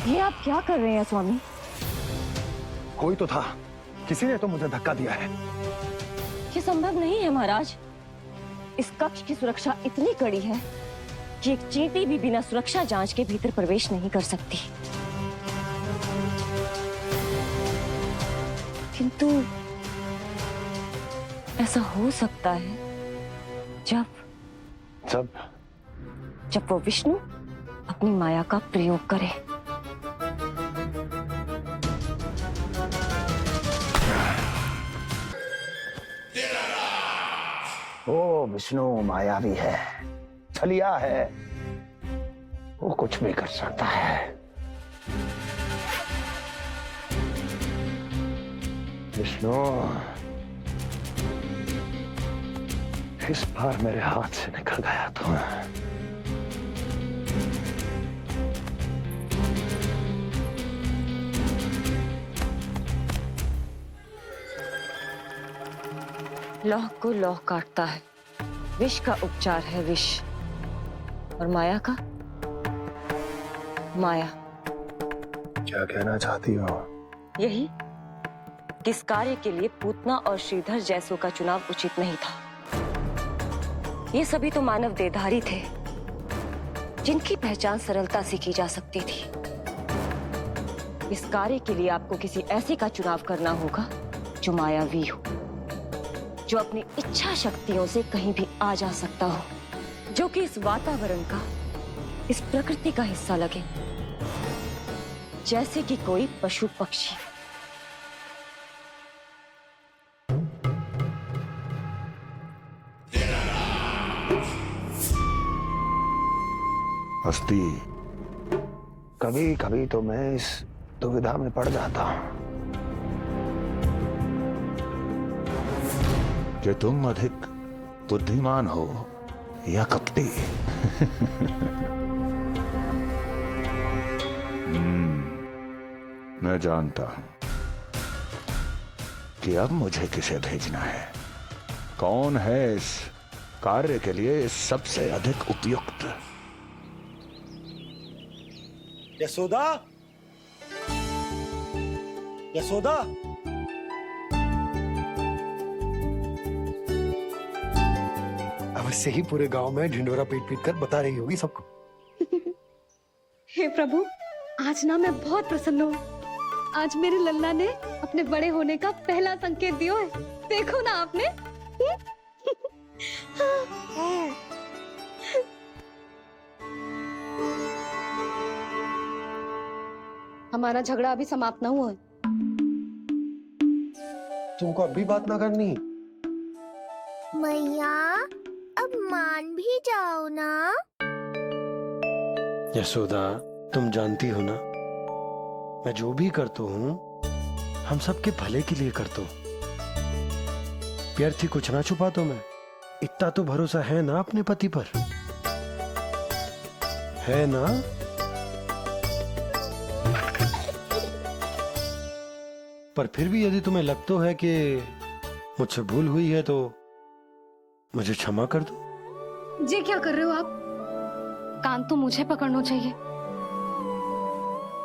ये आप क्या कर रहे हैं स्वामी? कोई तो था, किसी ने तो मुझे धक्का दिया है। ये संभव नहीं है महाराज। इस कक्ष की सुरक्षा इतनी कड़ी है कि एक चींटी भी बिना सुरक्षा जांच के भीतर प्रवेश नहीं कर सकती। किंतु ऐसा हो सकता है जब वो विष्णु अपनी माया का प्रयोग करे। वो विष्णु मायावी है, छलिया है, वो कुछ भी कर सकता है। विष्णु, इस बार मेरे हाथ से निकल गया तुम। लौह को लौह काटता है, विष का उपचार है विष। और माया का? माया क्या कहना चाहती हो? यही कि इस कार्य के लिए पूतना और श्रीधर जैसों का चुनाव उचित नहीं था। ये सभी तो मानव देहधारी थे जिनकी पहचान सरलता से की जा सकती थी। इस कार्य के लिए आपको किसी ऐसे का चुनाव करना होगा जो मायावी हो, जो अपनी इच्छा शक्तियों से कहीं भी आ जा सकता हो, जो कि इस वातावरण का, इस प्रकृति का हिस्सा लगे, जैसे कि कोई पशु पक्षी। हस्ती, कभी कभी तो मैं इस दुविधा में पड़ जाता हूं कि तुम अधिक बुद्धिमान हो या कपटी। मैं जानता हूं कि अब मुझे किसे भेजना है, कौन है इस कार्य के लिए सबसे अधिक उपयुक्त। यशोदा, यशोदा, अवश्य ही पूरे गांव में ढिंडोरा पीट पीट कर बता रही होगी सबको। हे प्रभु, आज ना मैं बहुत प्रसन्न हूँ। आज मेरे लल्ला ने अपने बड़े होने का पहला संकेत दिया है। देखो ना आपने। हमारा झगड़ा अभी समाप्त ना हुआ है। तुमको अभी बात ना करनी? मैया, अब मान भी जाओ ना। यशोदा, तुम जानती हो ना, मैं जो भी करता हूँ हम सबके भले के लिए करता हूँ। व्यर्थ ही कुछ ना छुपा तो मैं। इतना तो भरोसा है ना अपने पति पर, है ना? पर फिर भी यदि तुम्हें लगता है कि मुझसे भूल हुई है तो मुझे क्षमा कर दो। ये क्या कर रहे हो आप? कान तो मुझे पकड़ना चाहिए।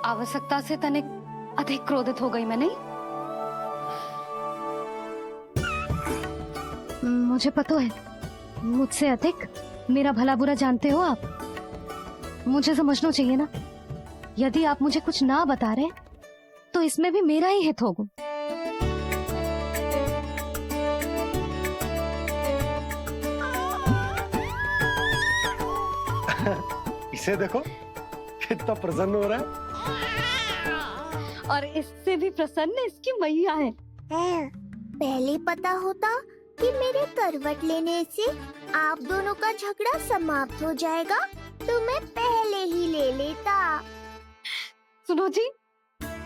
आवश्यकता से तनिक अधिक क्रोधित हो गई मैं, नहीं? मुझे पता है, मुझसे अधिक मेरा भला बुरा जानते हो आप। मुझे समझना चाहिए ना, यदि आप मुझे कुछ ना बता रहे तो इसमें भी मेरा ही हित होगा। इसे देखो कितना प्रसन्न हो रहा है। और इससे भी प्रसन्न इसकी मैया है। पहले पता होता कि मेरे करवट लेने से आप दोनों का झगड़ा समाप्त हो जाएगा तो मैं पहले ही ले लेता। सुनो जी,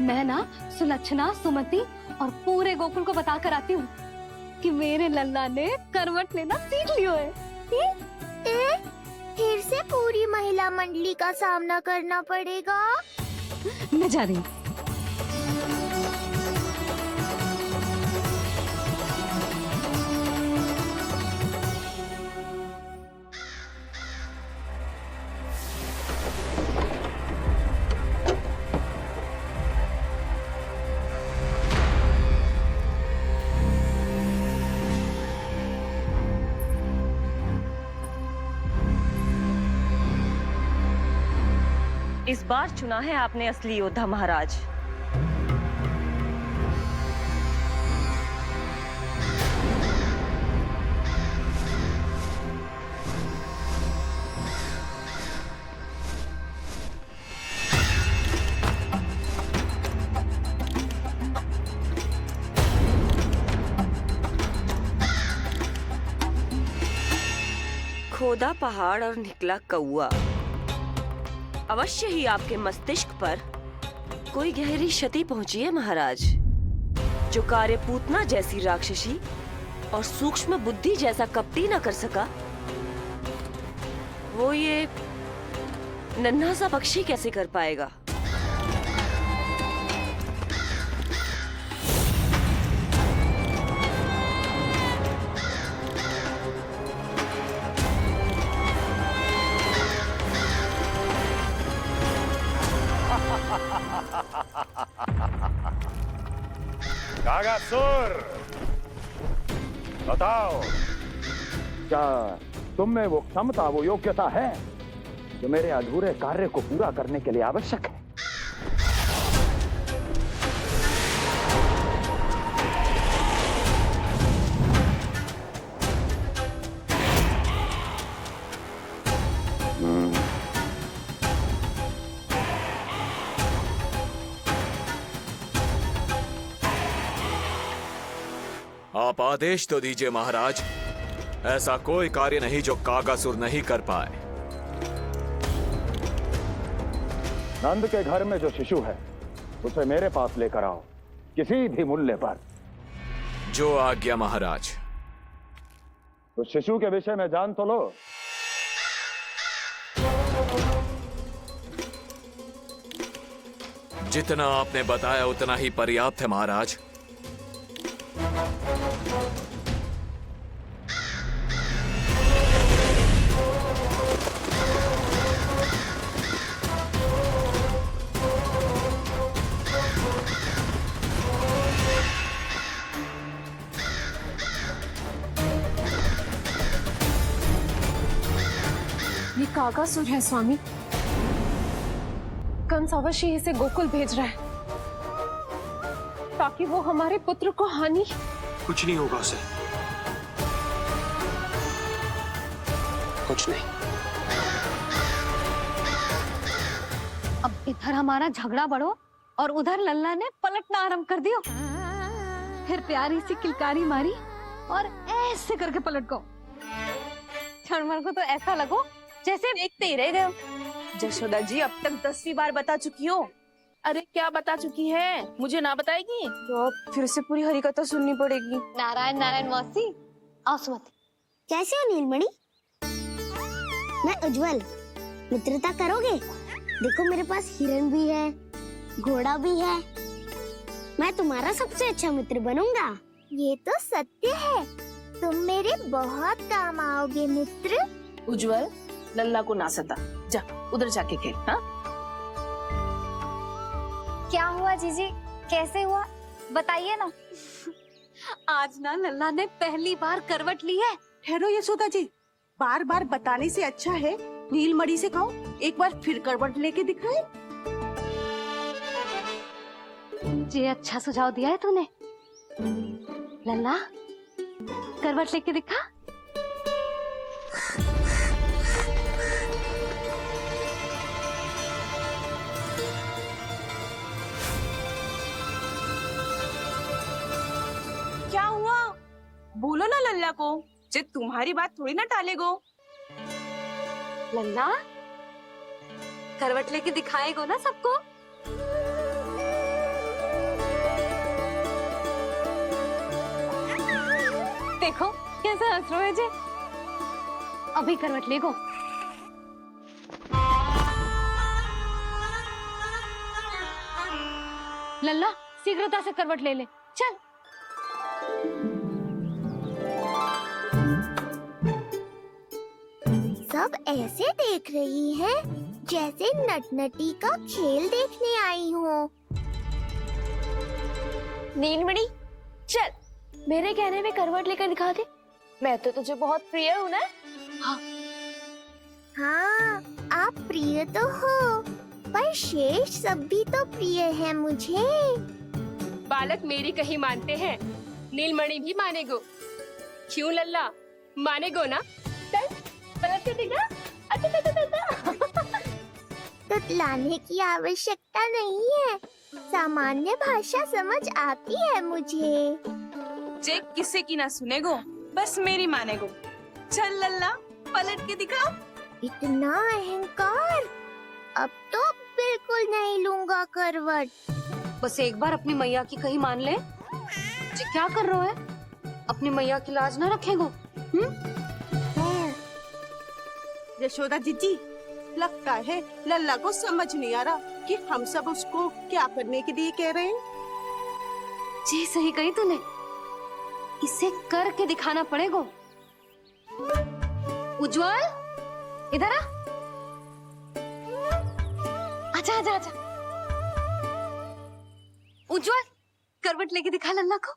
मैं ना सुलक्षणा, सुमति और पूरे गोकुल को बता कर आती हूँ कि मेरे लल्ला ने करवट लेना सीख लियो है। फिर से पूरी महिला मंडली का सामना करना पड़ेगा। मैं जा रही हूँ। इस बार चुना है आपने असली योद्धा महाराज। खोदा पहाड़ और निकला कौआ। अवश्य ही आपके मस्तिष्क पर कोई गहरी क्षति पहुंची है महाराज। जो कार्य पूतना जैसी राक्षसी और सूक्ष्म बुद्धि जैसा कपटी न कर सका, वो ये नन्हा सा पक्षी कैसे कर पाएगा? कागासुर, बताओ, क्या तुम में वो क्षमता, वो योग्यता है जो मेरे अधूरे कार्य को पूरा करने के लिए आवश्यक है? आप आदेश तो दीजिए महाराज। ऐसा कोई कार्य नहीं जो कागासुर नहीं कर पाए। नंद के घर में जो शिशु है उसे मेरे पास लेकर आओ, किसी भी मूल्य पर। जो आज्ञा महाराज। तो शिशु के विषय में जान तो लो। जितना आपने बताया उतना ही पर्याप्त है महाराज। ये कागासुर है स्वामी। कंस अवश्य इसे गोकुल भेज रहा है ताकि वो हमारे पुत्र को हानि। कुछ नहीं होगा उसे, कुछ नहीं। अब इधर हमारा झगड़ा बढ़ो और उधर लल्ला ने पलटना आरंभ कर दियो। फिर प्यारी सी किलकारी मारी और ऐसे करके पलट गो। क्षणभर को तो ऐसा लगो जैसे देखते ही रह गए। जशोदा जी अब तक 10वीं बार बता चुकी हो। अरे क्या बता चुकी है, मुझे ना बताएगी? तो अब फिर से पूरी हरिकथा सुननी पड़ेगी। नारायण नारायण मौसी, आओ सुमति। कैसे हो नीलमणि? मैं उज्जवल, मित्रता करोगे? देखो मेरे पास हिरण भी है, घोड़ा भी है। मैं तुम्हारा सबसे अच्छा मित्र बनूंगा। ये तो सत्य है, तुम मेरे बहुत काम आओगे मित्र। उज्जवल, लल्ला को ना सता, जा उधर जाके खेल। हाँ, क्या हुआ जीजी, कैसे हुआ बताइए ना। आज ना लल्ला ने पहली बार करवट ली है। ठहरो यशोदा जी, बार बार बताने से अच्छा है नीलमणि से कहो एक बार फिर करवट लेके दिखाए। ये अच्छा सुझाव दिया है तूने। लल्ला करवट लेके दिखा। क्या हुआ? बोलो ना लल्ला को, जे तुम्हारी बात थोड़ी ना टालेगो। लल्ला करवट लेके दिखाएगो ना सबको। देखो कैसा हंस रहे जे। अभी करवट लेगो। लल्ला शीघ्रता से करवट ले ले, चल। सब ऐसे देख रही है जैसे नटनटी का खेल देखने आई हो। नीलमणि चल, मेरे कहने में करवट लेकर दिखा दे। मैं तो तुझे बहुत प्रिय हूँ ना। हाँ, आप प्रिय तो हो, पर शेष सब भी तो प्रिय है मुझे। बालक मेरी कहीं मानते हैं, नीलमणि भी मानेगो। क्यों लल्ला, मानेगो ना? चल पलट के दिखा। तुतलाने की आवश्यकता नहीं है, सामान्य भाषा समझ आती है मुझे। जे किसी की ना सुनेगो, बस मेरी मानेगो। चल लल्ला पलट के दिखा। इतना अहंकार, अब तो बिल्कुल नहीं लूंगा करवट। बस एक बार अपनी मैया की कहीं मान ले। जी क्या कर रहे हो है? अपनी मैया की लाज ना रखेगो। यशोदा जीजी, लगता है लल्ला को समझ नहीं आ रहा कि हम सब उसको क्या करने के लिए कह रहे हैं। जी सही कही तूने, इसे करके दिखाना पड़ेगा। उज्जवल इधर आ। आजा आजा आजा। उज्जवल, करवट लेके दिखा लल्ला को।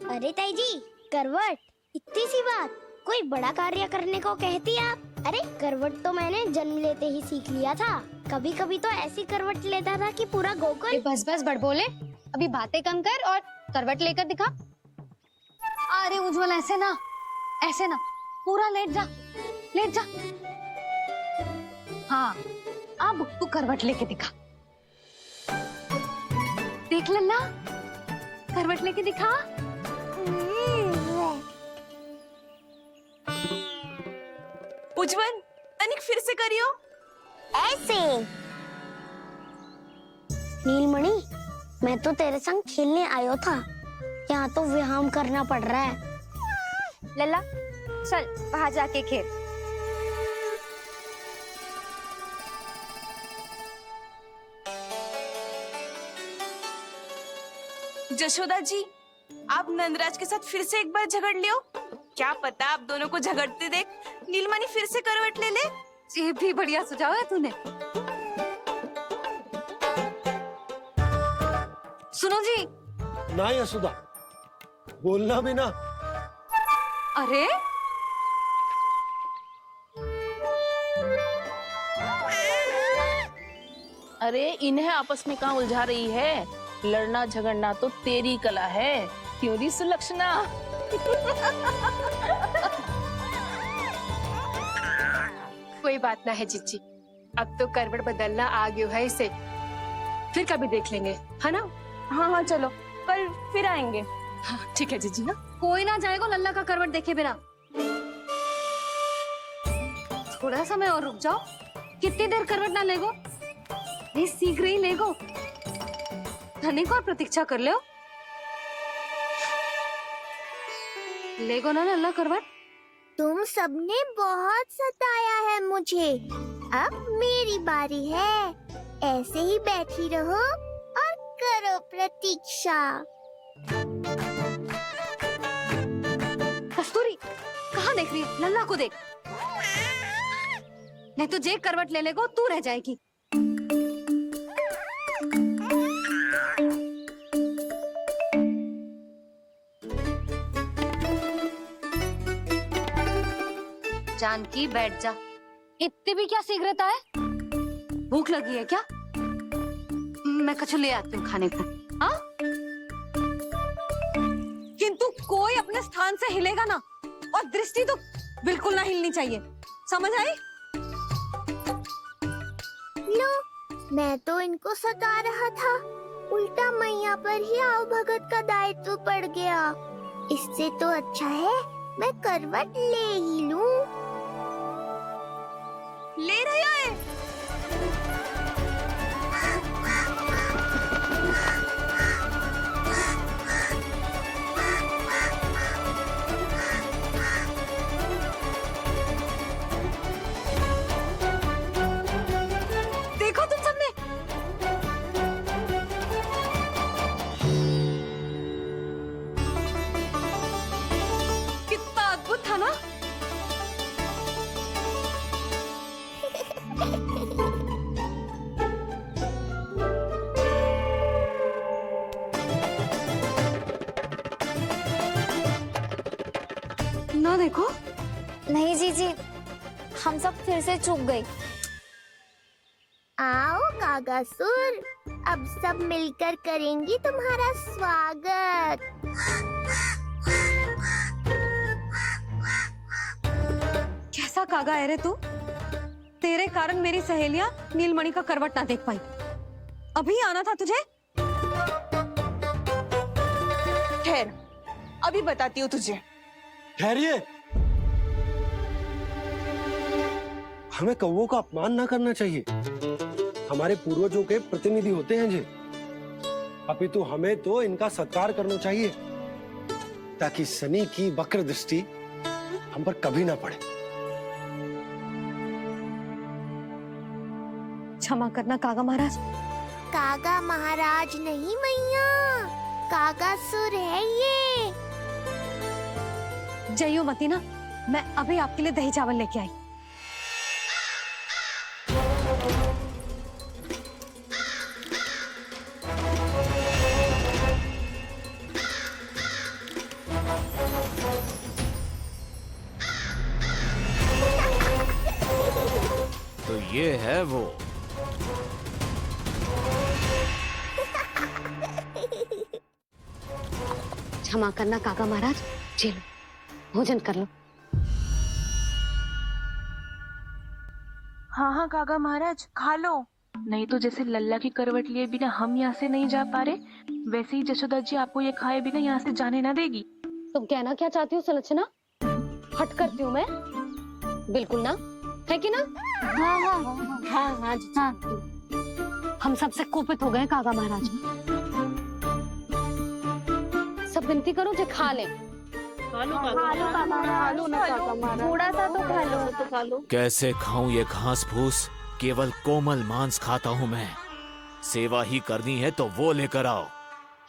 अरे ताई जी, करवट इतनी सी बात, कोई बड़ा कार्य करने को कहती आप? अरे करवट तो मैंने जन्म लेते ही सीख लिया था। कभी कभी तो ऐसी करवट लेता था कि पूरा गोकुल। बस बस बड़बोले, अभी बातें कम कर और करवट लेकर दिखा। अरे उज्जवल, ऐसे ना, ऐसे ना, पूरा लेट जा, लेट जा। हाँ, अब तू करवट लेके दिखा। देख लल्ला, करवट लेके दिखा। उज्जवल, तनिक फिर से करियो। ऐसे। नीलमणि, मैं तो तेरे संग खेलने आयो था, यहाँ तो व्यायाम करना पड़ रहा है। लल्ला चल वहां जाके खेल। जशोदा जी, आप नंदराज के साथ फिर से एक बार झगड़ लियो। क्या पता आप दोनों को झगड़ते देख नीलमणि फिर से करवट ले ले। ये भी बढ़िया सुझाव है तूने। सुनो जी। ना यशोदा, बोलना भी ना। अरे अरे इन्हें आपस में कहाँ उलझा रही है? लड़ना झगड़ना तो तेरी कला है, क्यों री सुलक्षणा? कोई बात ना है जीजी, अब तो करवट बदलना आ गयो है इसे, फिर कभी देख लेंगे, है ना? हाँ हाँ चलो, कल फिर आएंगे। हाँ ठीक है जीजी ना। कोई ना जाएगा लल्ला का करवट देखे बिना। थोड़ा समय और रुक जाओ। कितनी देर करवट ना लेगो? ये शीघ्र ही लेगो। धनिक और प्रतीक्षा कर लो। लेगो ना लल्ला करवट। तुम सबने बहुत सताया है मुझे, अब मेरी बारी है। ऐसे ही बैठी रहो और करो प्रतीक्षा। कस्तूरी, कहाँ देख रही है? लल्ला को देख, नहीं तो जे करवट ले लेगो तू रह जाएगी। जानकी बैठ जा। इतनी भी क्या शीघ्रता है? भूख लगी है क्या? मैं कछु ले आती हूँ खाने को। हाँ? किंतु कोई अपने स्थान से हिलेगा ना, और दृष्टि तो बिल्कुल ना हिलनी चाहिए, समझ आई? लो, मैं तो इनको सता रहा था, उल्टा मैया पर ही आओ भगत का दायित्व पड़ गया। इससे तो अच्छा है मैं करवट ले ही लूं। ले रहे हैं। देखो तुम सबने, कितना अद्भुत था ना? ना देखो। नहीं जीजी, हम सब फिर से चूक गए। आओ कागासुर, अब सब मिलकर करेंगी तुम्हारा स्वागत। कैसा कागा है रे तू? तेरे कारण मेरी सहेलियां नीलमणि का करवट ना देख पाई। अभी आना था तुझे। ठहर, अभी बताती हूँ तुझे। ठहरिए, हमें कौवों का अपमान ना करना चाहिए। हमारे पूर्वजों के प्रतिनिधि होते हैं जी। अपितु हमें तो इनका सत्कार करना चाहिए, ताकि शनि की वक्र दृष्टि हम पर कभी ना पड़े। क्षमा करना कागा महाराज। कागा महाराज नहीं मैया, कागासुर है ये। जइयो मती ना, मैं अभी आपके लिए दही चावल लेके आई। ये है वो। क्षमा करना काका महाराज, जी लो, भोजन कर लो। हाँ हाँ काका महाराज, खा लो। नहीं तो जैसे लल्ला की करवट लिए बिना हम यहाँ से नहीं जा पा रहे, वैसे ही जशोदा जी आपको ये खाए बिना यहाँ से जाने ना देगी। तुम कहना क्या चाहती हो सुलक्षणा? हट करती हूँ मैं? बिल्कुल ना, है कि ना? हाँ हाँ हाँ हाँ जी हाँ। हम सबसे कोपित हो गए काका महाराज। सब विनती करो जो खा ले। थोड़ा सा तो खा लो। कैसे खाऊं ये घास फूस? केवल कोमल मांस खाता हूँ मैं। सेवा ही करनी है तो वो लेकर आओ।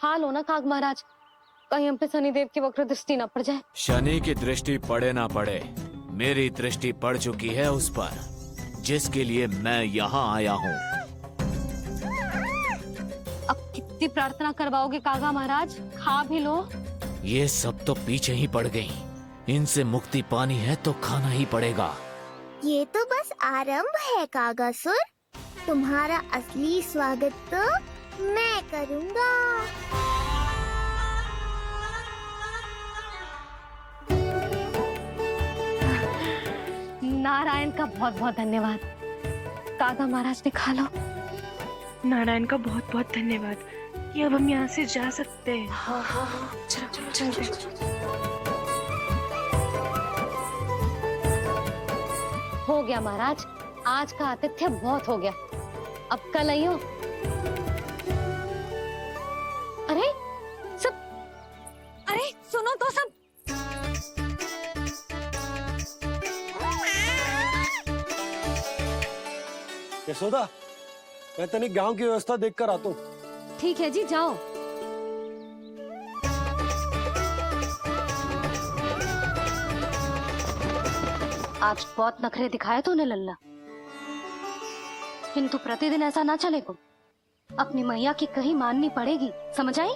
खा लो ना काका महाराज, कहीं हम पे शनिदेव की वक्र दृष्टि न पड़ जाए। शनि की दृष्टि पड़े ना पड़े, मेरी दृष्टि पड़ चुकी है उस पर, जिसके लिए मैं यहाँ आया हूँ। अब कितनी प्रार्थना करवाओगे काका महाराज? खा भी लो। ये सब तो पीछे ही पड़ गई, इनसे मुक्ति पानी है तो खाना ही पड़ेगा। ये तो बस आरंभ है कागासुर, तुम्हारा असली स्वागत तो मैं करूँगा। नारायण का बहुत बहुत धन्यवाद। काका महाराज ने खा लो। नारायण का बहुत बहुत धन्यवाद कि अब हम यहाँ से जा सकते हैं। हाँ हाँ हाँ, चलो चलो चलो। हो गया महाराज, आज का आतिथ्य बहुत हो गया, अब कल आइयो। अरे सब, अरे सुनो तो सब। यशोदा, मैं तनिक गांव की व्यवस्था देखकर आता हूँ। ठीक है जी, जाओ। आज बहुत नखरे दिखाए तूने लल्ला, किंतु प्रतिदिन ऐसा ना चलेगा। अपनी मैया की कहीं माननी पड़ेगी, समझ आई?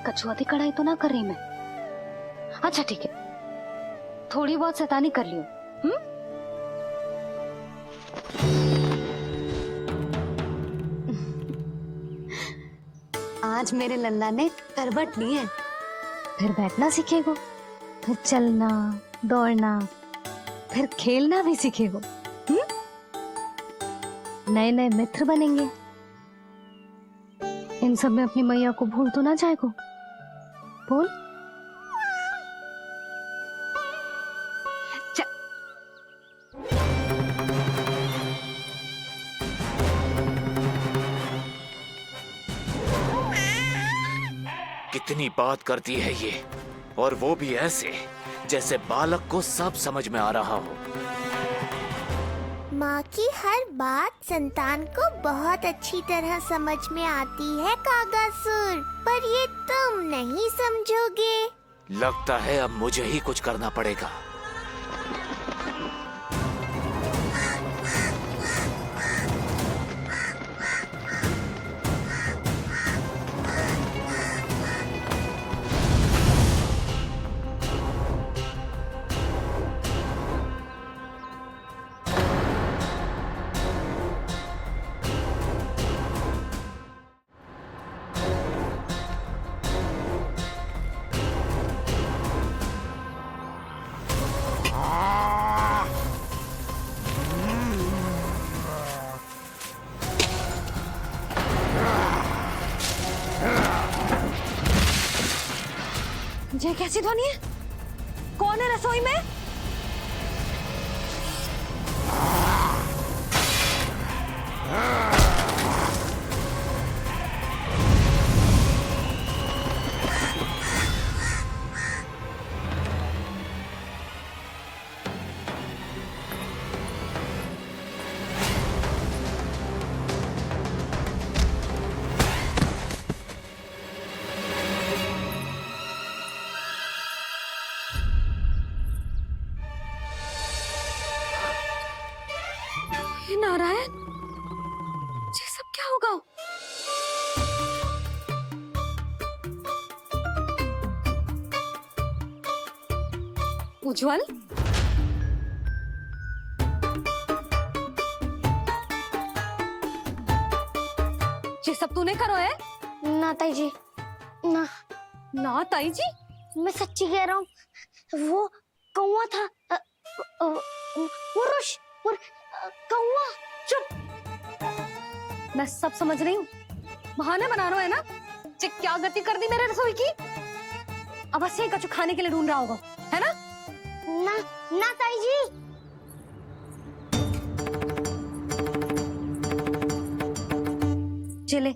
कछुआती कढ़ाई तो ना कर रही मैं। अच्छा ठीक है, थोड़ी बहुत शैतानी कर लियो। आज मेरे लल्ला ने करवट ली है, फिर बैठना सीखेगो, फिर चलना दौड़ना, फिर खेलना भी सीखेगो। नए नए मित्र बनेंगे। इन सब में अपनी मैया को भूल तो ना जाएगो। बोल। कितनी बात करती है ये, और वो भी ऐसे जैसे बालक को सब समझ में आ रहा हो। माँ की हर बात संतान को बहुत अच्छी तरह समझ में आती है कागासुर, पर ये तुम नहीं समझोगे। लगता है अब मुझे ही कुछ करना पड़ेगा। ये कैसी ध्वनि है? कौन है रसोई में? नारायण, ये सब क्या होगा? उज्जवल, ये सब तूने करो है? ना ताई जी, ना ना ताई जी, मैं सच्ची कह रहा हूँ, वो कौवा था, वो कौवा। चुप, मैं सब समझ रही हूँ, बहाने बना रहा है ना? क्या गति कर दी मेरे रसोई की? अब ऐसे ही कछु खाने के लिए ढूंढ रहा होगा, है ना? ना ना ताई जी। चले,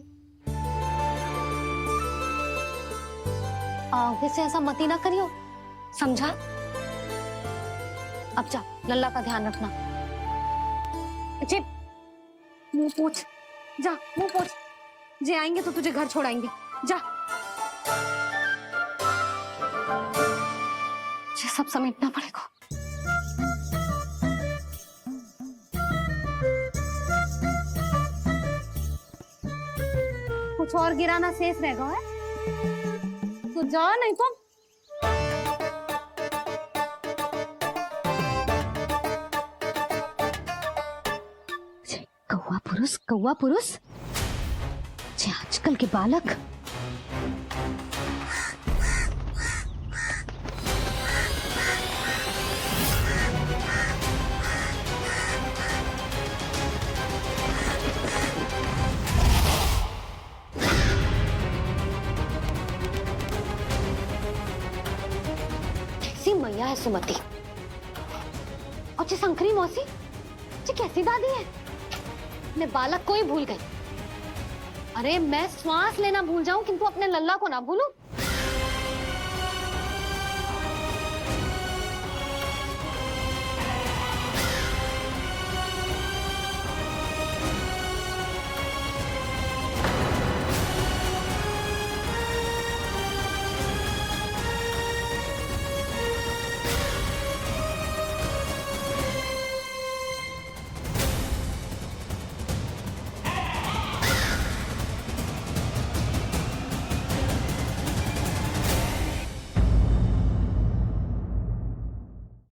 आगे से ऐसा मती ना करियो, समझा? अब जा, लल्ला का ध्यान रखना। जी, मुंह पोछ, जा मुंह पोछ। जे आएंगे तो तुझे घर छोड़ाएंगे, जा। ये सब समेटना पड़ेगा। कुछ और गिराना शेष रहेगा है? तो जा, नहीं तो कौवा पुरुष जे आजकल के बालक कैसी मैया है सुमति, और जी शंकरी मौसी जी कैसी दादी है। अपने बालक को ही भूल गई। अरे मैं श्वास लेना भूल जाऊं किंतु अपने लल्ला को ना भूलूं।